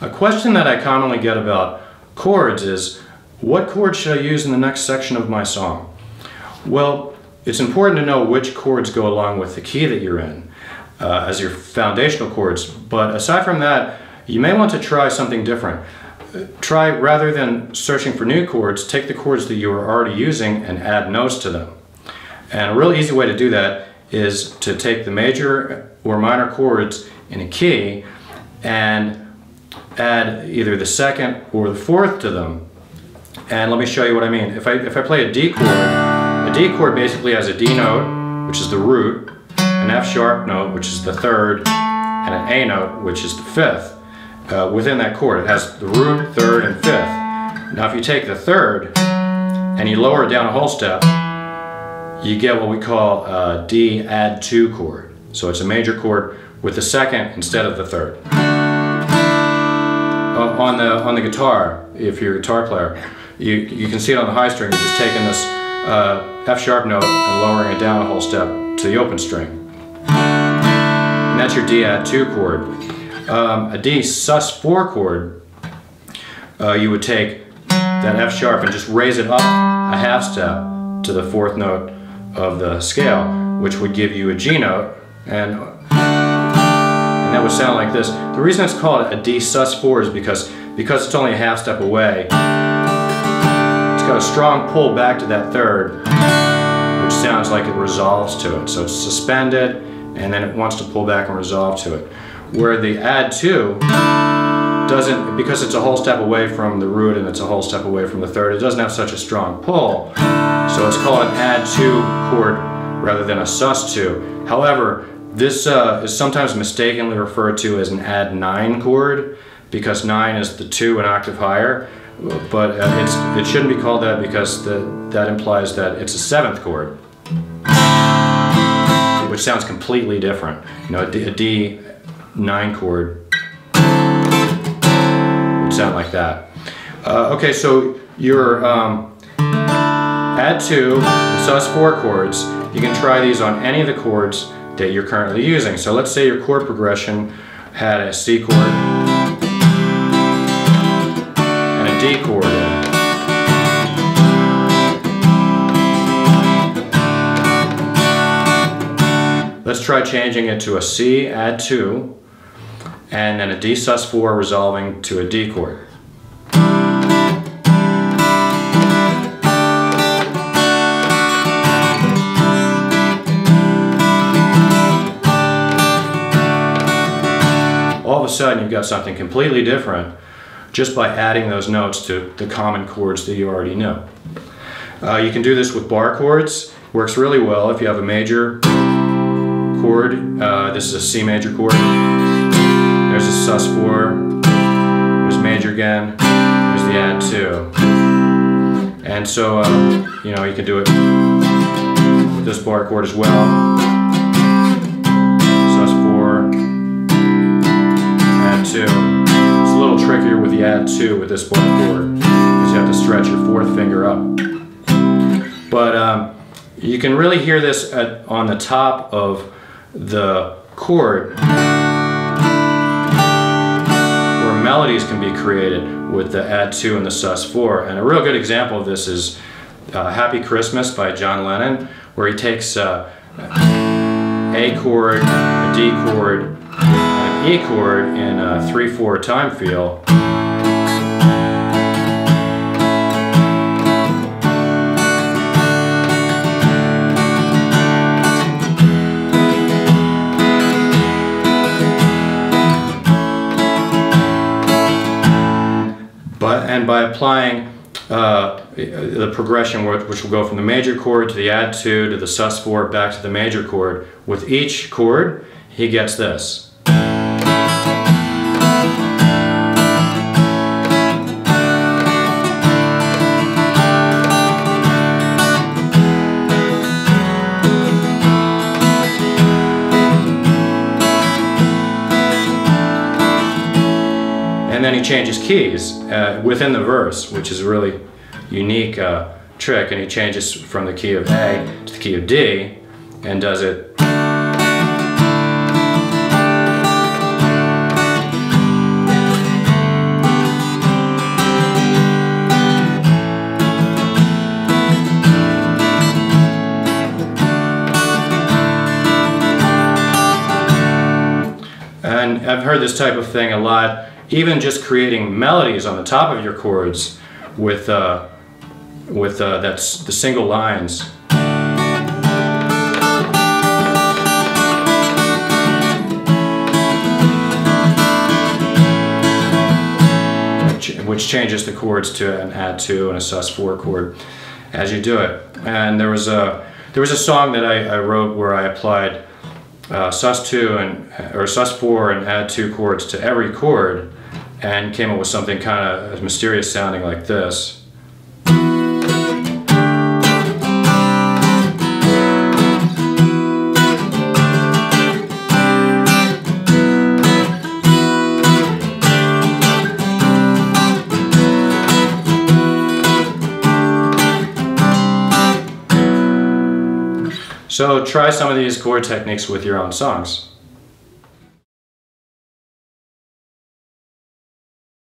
A question that I commonly get about chords is, what chord should I use in the next section of my song? Well, it's important to know which chords go along with the key that you're in as your foundational chords, but aside from that, you may want to try something different. Try, rather than searching for new chords, take the chords that you are already using and add notes to them. And a real easy way to do that is to take the major or minor chords in a key and add either the second or the fourth to them. And let me show you what I mean. If I play a D chord basically has a D note, which is the root, an F sharp note, which is the third, and an A note, which is the fifth. Within that chord, it has the root, third, and fifth. Now if you take the third and you lower it down a whole step, you get what we call a D add 2 chord. So it's a major chord with the second instead of the third. On the guitar, if you're a guitar player, you can see it on the high string. You're just taking this F sharp note and lowering it down a whole step to the open string. And that's your D add 2 chord. A D sus4 chord, you would take that F sharp and just raise it up a half step to the fourth note of the scale, which would give you a G note, and that would sound like this. The reason it's called a D sus4 is because it's only a half step away. It's got a strong pull back to that third, which sounds like it resolves to it. So it's suspended, and then it wants to pull back and resolve to it. Where the add 2 doesn't, because it's a whole step away from the root and it's a whole step away from the third, it doesn't have such a strong pull. So it's called an add 2 chord rather than a sus2. However, this is sometimes mistakenly referred to as an add 9 chord because 9 is the 2 an octave higher, but it shouldn't be called that because that implies that it's a 7th chord, which sounds completely different. You know, a D9 chord would sound like that. Okay, so your add 2 and sus4 chords, you can try these on any of the chords that you're currently using. So let's say your chord progression had a C chord and a D chord in it. Let's try changing it to a C add 2 and then a D sus4 resolving to a D chord. All of a sudden you've got something completely different just by adding those notes to the common chords that you already know. You can do this with bar chords. Works really well if you have a major chord. This is a C major chord. There's a sus4. There's major again. There's the add 2. And so you know, you can do it with this bar chord as well. Sus4. Add 2. It's a little trickier with the add 2 with this bar chord because you have to stretch your fourth finger up. But you can really hear this on the top of the chord where melodies can be created with the add 2 and the sus4. And a real good example of this is Happy Christmas by John Lennon, where he takes a chord, a D chord, an E chord in a 3/4 time feel. And by applying the progression which will go from the major chord to the add 2 to the sus4 back to the major chord, with each chord he gets this. And then he changes keys within the verse, which is a really unique trick, and he changes from the key of A to the key of D and does it I've heard this type of thing a lot, even just creating melodies on the top of your chords with that's the single lines. Which changes the chords to an add 2 and a sus4 chord as you do it. And there was a song that I wrote where I applied sus2 or sus4 and add 2 chords to every chord, and came up with something kind of mysterious sounding like this. So try some of these chord techniques with your own songs.